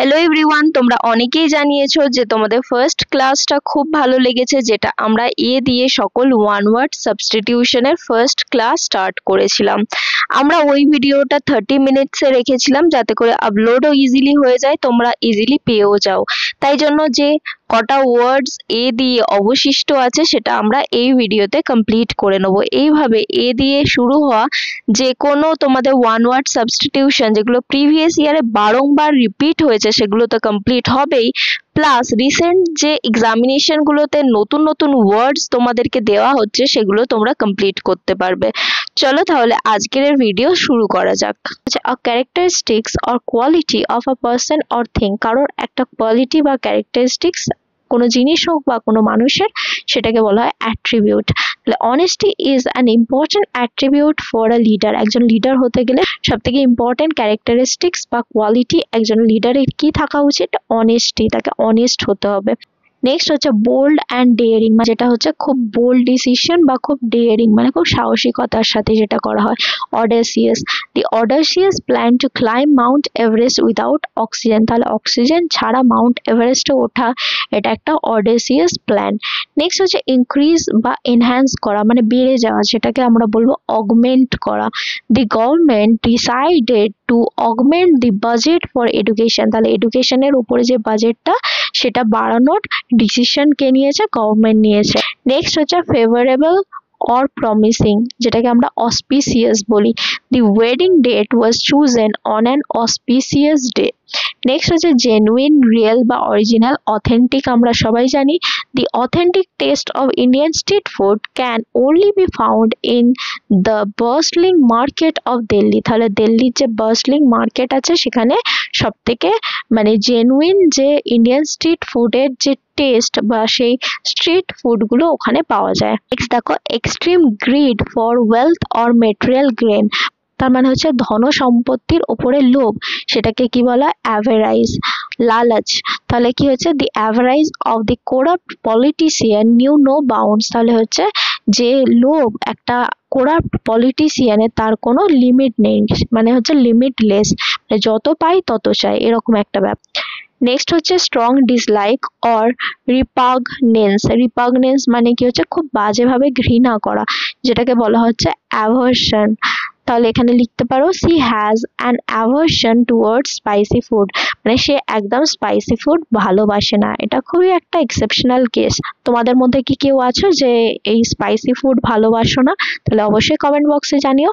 Hello everyone, তোমরা অনেকেই জানিয়েছো যে তোমাদের ফার্স্ট ক্লাসটা খুব ভালো লেগেছে, যেটা আমরা এ দিয়ে সকল ওয়ান ওয়ার্ড সাবস্টিটিউশনের ফার্স্ট ক্লাস স্টার্ট করেছিলাম। আমরা ওই ভিডিওটা 30 মিনিটসে রেখেছিলাম যাতে করে আপলোডও ইজিলি হয়ে যায়, তোমরা ইজিলি পেয়েও যাও। তাই জন্য যে কটা ওয়ার্ডস এ দিয়ে অবশিষ্ট আছে সেটা আমরা এই ভিডিওতে কমপ্লিট করে নেব। এইভাবে এ দিয়ে শুরু হওয়া যে কোনো তোমাদের ওয়ান ওয়ার্ড সাবস্টিটিউশন যেগুলো প্রিভিয়াস ইয়ারে বারংবার রিপিট হয়েছে সেগুলো তো কমপ্লিট হবেই, প্লাস রিসেন্ট যে এক্সামিনেশনগুলোতে নতুন নতুন ওয়ার্ডস তোমাদেরকে দেওয়া হচ্ছে সেগুলো তোমরা কমপ্লিট করতে পারবে। চলো তাহলে আজকের ভিডিও শুরু করা যাক। A characteristics or quality of a person or thing, কারোর একটা কোয়ালিটি বা ক্যারেক্টারিস্টিক্স কোনো জিনিস হোক বা কোনো মানুষের, সেটাকে বলা হয় অ্যাট্রিবিউট। তাহলে honesty is an important attribute for a leader. একজন লিডার হতে গেলে সব থেকে ইম্পর্টেন্ট ক্যারেক্টারিস্টিক্স বা কোয়ালিটি একজন লিডারের কি থাকা উচিত? অনেস্টি, তাকে অনেস্ট হতে হবে। নেক্সট হচ্ছে বোল্ড অ্যান্ড ডেয়ারিং, যেটা হচ্ছে খুব বোল্ড ডিসিশন বা খুব ডেয়ারিং, মানে খুব সাহসিকতার সাথে যেটা করা হয়। Audacious, the audacious plan to climb mount Everest without oxygen. তাহলে অক্সিজেন ছাড়া মাউন্ট এভারেস্টে ওঠা, এটা একটা অডাসিয়াস প্ল্যান। নেক্সট হচ্ছে ইনক্রিজ বা এনহ্যান্স করা, মানে বেড়ে যাওয়া, সেটাকে আমরা বলবো অগমেন্ট করা। The government decided to augment the budget for education. তাহলে এডুকেশনের উপরে যে বাজেটটা সেটা বাড়ানোর ডিসিশন কে নিয়েছে? গভর্নমেন্ট নিয়েছে। নেক্সট হচ্ছে ফেভারেবল or promising, যেটাকে আমরা auspicious বলি। The wedding date was chosen on an auspicious day. Next হচ্ছে জেনুইন, রিয়েল বা অরিজিনাল। অথেন্টিক আমরা সবাই জানি। The authentic taste of Indian street food can only be found in the bustling market of Delhi. তাহলে দিল্লির যে বাস্টলিং market আছে সেখানে সব থেকে মানে জেনুইন যে ইন্ডিয়ান স্ট্রিট ফুডের যে টেস্ট বা সেই স্ট্রিট ফুডগুলো ওখানে পাওয়া যায়। নেক্সট দেখো, extreme greed for wealth or material gain, তার মানে হচ্ছে ধন সম্পত্তির ওপরে লোভ, সেটাকে কি বলা? অ্যাভারাইজ। লালচ, তাহলে কি হচ্ছে? The avarice of the corrupt politician knew no bounds. তাহলে হচ্ছে যে লোভ একটা করাপ্ট পলিটিশিয়ানের, তার কোনো লিমিট নেই, মানে হচ্ছে লিমিটলেস, যত পাই তত চাই, এরকম একটা ব্যাপার। নেক্সট হচ্ছে স্ট্রং ডিসলাইক অর রিপাগনেন্স। রিপাগনেন্স মানে কি হচ্ছে? খুব বাজেভাবে ঘৃণা করা, যেটাকে বলা হচ্ছে অ্যাভার্সন। তাহলে এখানে লিখতে পারো she has an aversion towards spicy food, মানে সে একদম স্পাইসি ফুড ভালোবাসে না। এটা খুবই একটা এক্সেপশনাল কেস। তোমাদের মধ্যে কি কেউ আছো যে এই স্পাইসি ফুড ভালোবাসো না? তাহলে অবশ্যই কমেন্ট বক্সে জানিও।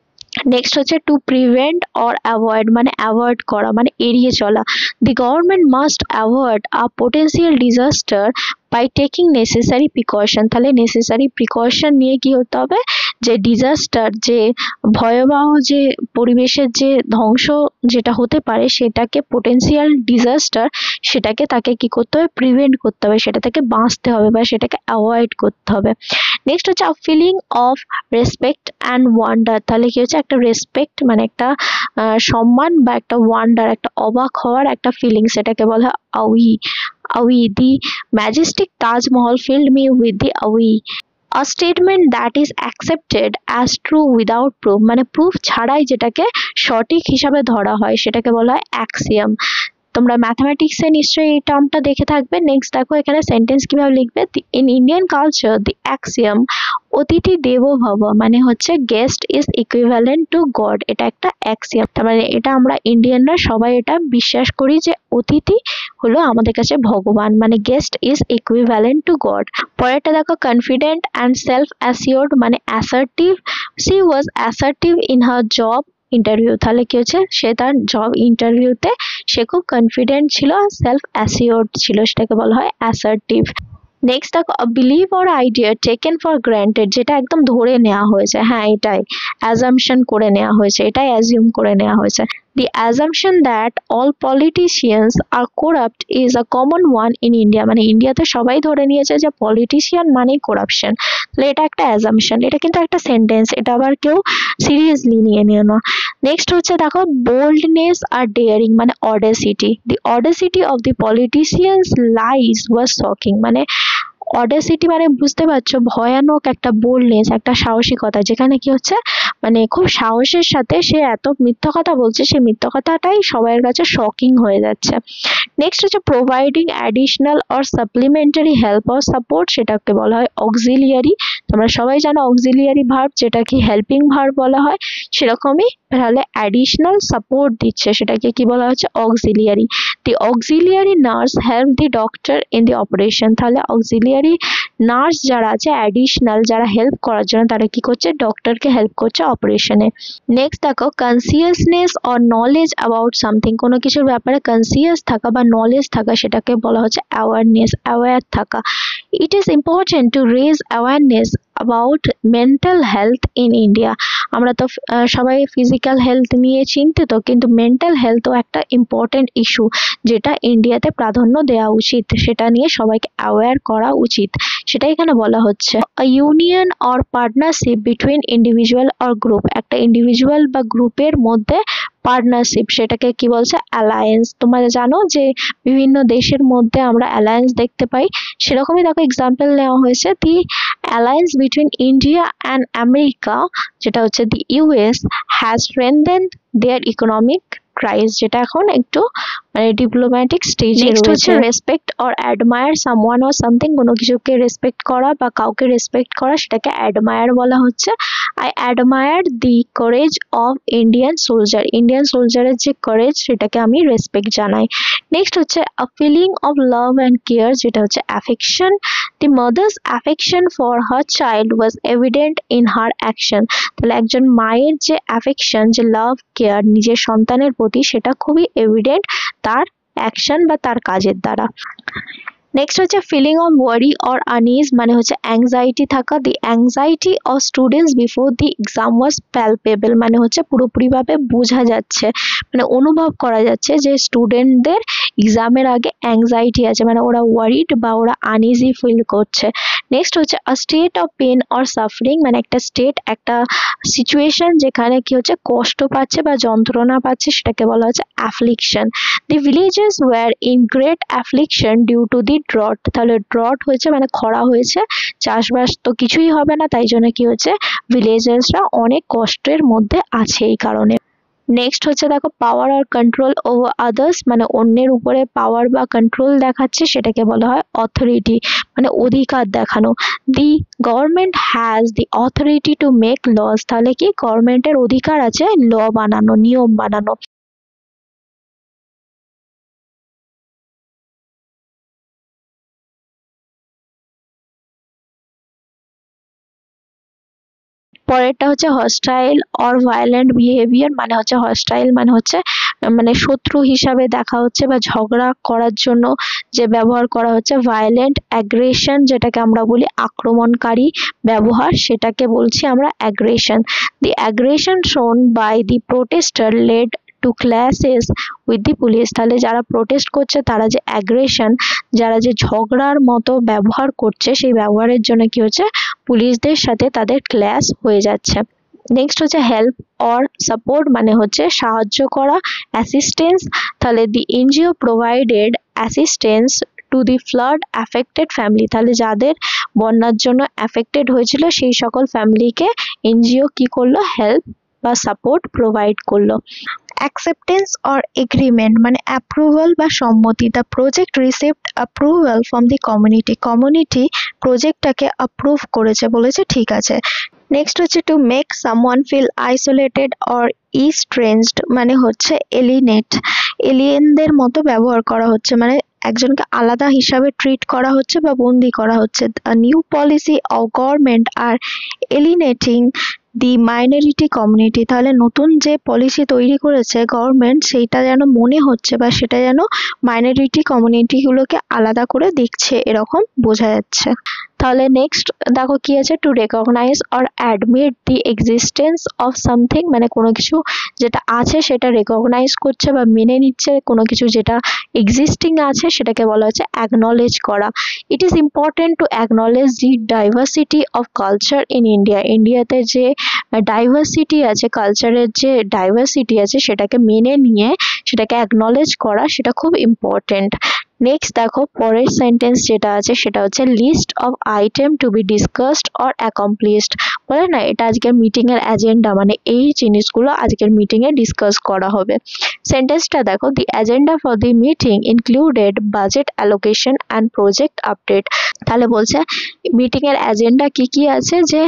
নেক্সট হচ্ছে টু প্রিভেন্ট অর অ্যাভয়েড, মানে অ্যাভয়েড করা, মানে এড়িয়ে চলা। The government must avoid a potential disaster by taking necessary precaution. তাহলে নেসেসারি প্রিকশন নিয়ে কি হতে হবে? যে ডিজাস্টার, যে ভয়াবহ যে পরিবেশের যে ধ্বংস যেটা হতে পারে, সেটাকে পোটেন্সিয়াল ডিজাস্টার, সেটাকে তাকে কি করতে হবে? প্রিভেন্ট করতে হবে, সেটা থেকে বাঁচতে হবে বা সেটাকে অ্যাভয়েড করতে হবে। নেক্সট হচ্ছে a feeling of respect and wonder. তাহলে কি হচ্ছে? একটা রেসপেক্ট মানে একটা সম্মান, বা একটা ওয়ান্ডার, একটা অবাক হওয়ার একটা ফিলিং, সেটাকে বলা হয় awe. Awe, the majestic Taj Mahal filled me with the awe. A statement that is accepted as true without proof, মানে প্রুফ ছাড়াই যেটাকে সঠিক হিসাবে ধরা হয় সেটাকে বলা হয় অ্যাক্সিয়াম। তোমরা ম্যাথমেটিক্সে নিশ্চয়ই এই টার্মটা দেখে থাকবে। নেক্সট দেখো এখানে সেন্টেন্স কিভাবে লিখবে। In Indian culture the Axiom অতিথি দেবো ভব, মানে হচ্ছে guest is equivalent to god, এটা একটা অ্যাক্সিয়াম। তার মানে এটা আমরা ইন্ডিয়ানরা সবাই এটা বিশ্বাস করি যে অতিথি হলো আমাদের কাছে ভগবান, মানে guest is equivalent to god. পরেরটা দেখো, কনফিডেন্ট অ্যান্ড সেলফ অ্যাসিওর্ড, মানে assertive. C was assertive in her job interview. তাহলে কি হচ্ছে? সে তার জব ইন্টারভিউতে সে খুব কনফিডেন্ট ছিল, সেলফ অ্যাসিওর্ড ছিল, সেটাকে বলা হয় অ্যাসার্টিভ। নেক্সট দেখো, believe or idea taken for granted, যেটা একদম ধরে নেওয়া হয়েছে, হ্যাঁ এটাই অ্যাজাম্পশন করে নেওয়া হয়েছে, এটাই অ্যাজিউম করে নেওয়া হয়েছে। The assumption that all politicians are corrupt is a common one in India, মানে ইন্ডিয়াতে সবাই ধরে নিয়েছে যে পলিটিশিয়ান মানেই করাপশন। তাহলে এটা একটা অ্যাজাম্পশন, এটা কিন্তু একটা সেন্টেন্স, এটা আবার কেউ সিরিয়াসলি নিয়ে নিও না। নেক্সট হচ্ছে দেখো, বোল্ডনেস আর ডেয়ারিং, মানে Audacity. The Audacity of the politicians lies was shocking, মানে অডাসিটি মানে বুঝতে পারছো, ভয়ানক একটা বোল্ডনেস, একটা সাহসিকতা, যেখানে কি হচ্ছে? মানে খুব সাহসের সাথে সে এত মিথ্যা কথা বলছে, সে মিথ্যা কথাটাই সবার কাছে শকিং হয়ে যাচ্ছে। নেক্সট হচ্ছে providing additional or supplementary help or support, সেটাকে বলা হয় অক্সিলিয়ারি। তোমরা সবাই জানো অক্সিলিয়ারি ভার্ব যেটাকে হেল্পিং ভার্ব বলা হয়, সেরকমই তাহলে অ্যাডিশনাল সাপোর্ট দিচ্ছে সেটাকে কি বলা হচ্ছে auxiliary. The auxiliary nurse help the doctor in the operation, তাহলে অক্সিলিয়ারি নার্স যারা আছে অ্যাডিশনাল যারা হেল্প করার জন্য তারা কি করছে ডক্টরকে হেল্প করছে অপারেশনে। নেক্সট দেখো consciousness or knowledge about something, কোনো কিছুর ব্যাপারে কনসিয়াস থাকা বা নলেজ থাকা সেটাকে বলা হচ্ছে অ্যাওয়ারনেস, অ্যাওয়্যার থাকা। It is important to raise awareness about mental health in India. আমরা তো সবাই ফিজিক্যাল হেলথ নিয়ে চিন্তিত, কিন্তু মেন্টাল হেলথও একটা ইম্পর্টেন্ট ইস্যু যেটা ইন্ডিয়াতে প্রাধান্য দেওয়া উচিত, সেটা নিয়ে সবাইকে অ্যাওয়্যার করা উচিত, সেটা এখানে বলা হচ্ছে। Union or partnership between individual or group, একটা ইন্ডিভিজুয়াল বা গ্রুপের মধ্যে পার্টনারশিপ সেটাকে কি বলছে অ্যালায়েন্স। তোমরা জানো যে বিভিন্ন দেশের মধ্যে আমরা অ্যালায়েন্স দেখতে পাই, সেরকমই দেখো এক্সাম্পল নেওয়া হয়েছে। The alliance between India and America, যেটা হচ্ছে the US, has strengthened their economic ক্রাইস, যেটা এখন একটু মানে ডিপ্লোম্যাটিক স্টেজে রয়েছে। নেক্সট হচ্ছে respect or admire someone or something, কোনো কিছুকে রেসপেক্ট করা বা কাউকে রেসপেক্ট করা সেটাকে অ্যাডমায়ার বলা হচ্ছে। I admire the courage of Indian soldier, Indian সোলজারের যে কারেজ সেটাকে আমি রেসপেক্ট জানাই। নেক্সট হচ্ছে a feeling of love and care, যেটা হচ্ছে affection. The mother's affection for her child was evident in her action, তাহলে একজন মায়ের যে অ্যাফেকশন, যে লাভ কেয়ার নিজের সন্তানের প্রতি, সেটা খুবই এভিডেন্ট তার অ্যাকশন বা তার কাজের দ্বারা। নেক্সট হচ্ছে feeling of worry or unease, মানে হচ্ছে অ্যাংজাইটি থাকা। The anxiety of students before the exam was palpable, মানে হচ্ছে পুরোপুরিভাবে বোঝা যাচ্ছে, মানে অনুভব করা যাচ্ছে যে স্টুডেন্টদের এক্সামের আগে অ্যাংজাইটি আছে, মানে ওরা ওয়ারিড বা ওরা আনইজি ফিল করছে। নেক্সট হচ্ছে a state of pain or suffering, মানে একটা স্টেট, একটা সিচুয়েশন যেখানে কি হচ্ছে কষ্ট পাচ্ছে বা যন্ত্রণা পাচ্ছে, সেটাকে বলা হচ্ছে affliction. The villages were in great affliction due to the drought, তাহলে ড্রট হয়েছে মানে খরা হয়েছে, চাষবাস তো কিছুই হবে না, তাই জন্য কি হচ্ছে ভিলেজার্সরা অনেক কষ্টের মধ্যে আছে এই কারণে। নেক্সট হচ্ছে দেখো পাওয়ার আর কন্ট্রোল ওভার আদার্স, মানে অন্যের উপরে পাওয়ার বা কন্ট্রোল দেখাচ্ছে সেটাকে বলা হয় অথরিটি, মানে অধিকার দেখানো। The government has the authority to make laws, তাহলে কি গভর্নমেন্টের অধিকার আছে ল বানানো, নিয়ম বানানো। পরেরটা হচ্ছে হস্টাইল অর ভায়োলেন্ট বিহেভিয়ার, মানে হচ্ছে হস্টাইল মানে হচ্ছে মানে শত্রু হিসাবে দেখা হচ্ছে বা ঝগড়া করার জন্য যে ব্যবহার করা হচ্ছে। ভায়োলেন্ট অ্যাগ্রেশন, যেটাকে আমরা বলি আক্রমণকারী ব্যবহার, সেটাকে বলছি আমরা aggression. The aggression shown by the protester led to clashes with the police, তাহলে যারা প্রোটেস্ট করছে তারা যে অ্যাগ্রেশন, যারা যে ঝগড়ার মতো ব্যবহার করছে, সেই ব্যবহারের জন্য কি হচ্ছে পুলিশদের সাথে তাদের ক্ল্যাশ হয়ে যাচ্ছে। নেক্সট হচ্ছে হেল্প অর সাপোর্ট, মানে হচ্ছে সাহায্য করা, অ্যাসিস্ট্যান্স, তাহলে the NGO provided assistance to the flood affected family, তাহলে যাদের বন্যার জন্য অ্যাফেক্টেড হয়েছিল সেই সকল ফ্যামিলিকে এনজিও কি করলো হেল্প বা সাপোর্ট প্রোভাইড করলো। অ্যাকসেপ্টেন্স অর এগ্রিমেন্ট, মানে অ্যাপ্রুভাল বা সম্মতি। The project received approval from the community, community প্রজেক্টটাকে অ্যাপ্রুভ করেছে, বলেছে ঠিক আছে। নেক্সট হচ্ছে to make someone feel isolated or estranged, মানে হচ্ছে এলিনেট, এলিয়েনদের মতো ব্যবহার করা হচ্ছে, মানে একজনকে আলাদা হিসাবে ট্রিট করা হচ্ছে বা বন্দি করা হচ্ছে। New policy of government are alienating the minority community, তাহলে নতুন যে পলিসি তৈরি করেছে গভর্নমেন্ট, সেইটা যেন মনে হচ্ছে বা সেটা যেন মাইনরিটি কমিউনিটিগুলোকে আলাদা করে দেখছে, এরকম বোঝা যাচ্ছে। তাহলে নেক্সট দেখো কি আছে, to recognise or admit the existence of something, মানে কোনো কিছু যেটা আছে সেটা রেকগনাইজ করছে বা মেনে নিচ্ছে, কোনো কিছু যেটা এক্সিস্টিং আছে সেটাকে বলা হচ্ছে অ্যাকনলেজ করা। ইট is important two acknowledge the diversity of culture in India, ইন্ডিয়াতে যে ডাইভার্সিটি আছে, কালচারের যে ডাইভার্সিটি আছে সেটাকে মেনে নিয়ে সেটাকে অ্যাকনলেজ করা, সেটা খুব ইম্পর্টেন্ট। নেক্সট দেখো পরের সেন্টেন্স যেটা আছে সেটা হচ্ছে list of item to be discussed or accomplished. বলে না এটা আজকের মিটিং এর এজেন্ডা, মানে এই জিনিসগুলো আজকের মিটিং এ ডিসকাস করা হবে। সেন্টেন্সটা দেখো, the agenda for the meeting included budget allocation and project update. তাহলে বলছে মিটিং এর এজেন্ডা কি কি আছে, যে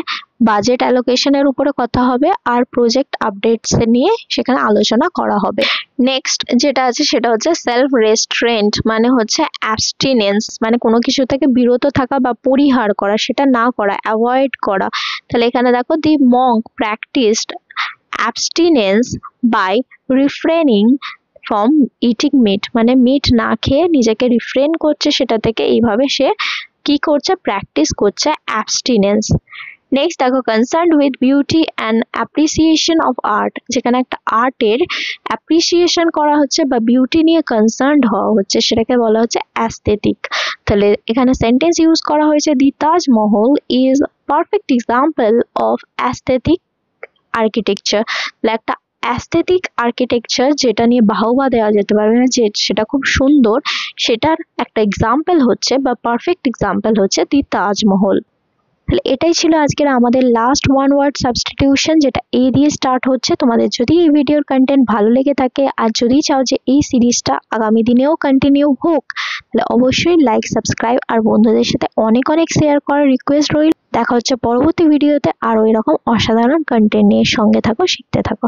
বাজেট অ্যালোকেশনের উপরে কথা হবে আর প্রজেক্ট আপডেটস নিয়ে সেখানে আলোচনা করা হবে। নেক্সট যেটা আছে সেটা হচ্ছে সেলফ রেস্ট্রেন্ট, মানে হচ্ছে অ্যাবস্টিনেন্স, মানে কোনো কিছু থেকে বিরত থাকা বা পরিহার করা, সেটা না করা, অ্যাভয়েড করা। তাহলে এখানে দেখো the monk practised abstinence by refraining from eating meat, মানে মিট না খেয়ে নিজেকে রিফ্রেন করছে সেটা থেকে, এইভাবে সে কি করছে, প্র্যাকটিস করছে অ্যাবস্টিনেন্স। নেক্সট দেখো concerned with beauty and appreciation of art, যেখানে একটা আর্টের অ্যাপ্রিসিয়েশন করা হচ্ছে বা বিউটি নিয়ে কনসার্নড হওয়া হচ্ছে, সেটাকে বলা হচ্ছে অ্যাস্থেটিক। তাহলে এখানে সেন্টেন্স ইউজ করা হয়েছে, the Taj Mahal is perfect example of aesthetic architecture. একটা অ্যাস্থেটিক আর্কিটেকচার যেটা নিয়ে বাহবা দেওয়া যেতে পারবে না, যে সেটা খুব সুন্দর, সেটার একটা এক্সাম্পল হচ্ছে বা পারফেক্ট এক্সাম্পল হচ্ছে দি তাজমহল। তাহলে এটাই ছিল আজকের আমাদের লাস্ট ওয়ান ওয়ার্ড সাবস্টিটিউশন, যেটা এ দিয়ে স্টার্ট হচ্ছে। তোমাদের যদি এই ভিডিওর কন্টেন্ট ভালো লেগে থাকে আর যদি চাও যে এই সিরিজটা আগামী দিনেও কন্টিনিউ হোক, তাহলে অবশ্যই লাইক, সাবস্ক্রাইব আর বন্ধুদের সাথে অনেক অনেক শেয়ার করার রিকোয়েস্ট রইল। দেখা হচ্ছে পরবর্তী ভিডিওতে আরও এরকম অসাধারণ কন্টেন্ট নিয়ে। সঙ্গে থাকো, শিখতে থাকো।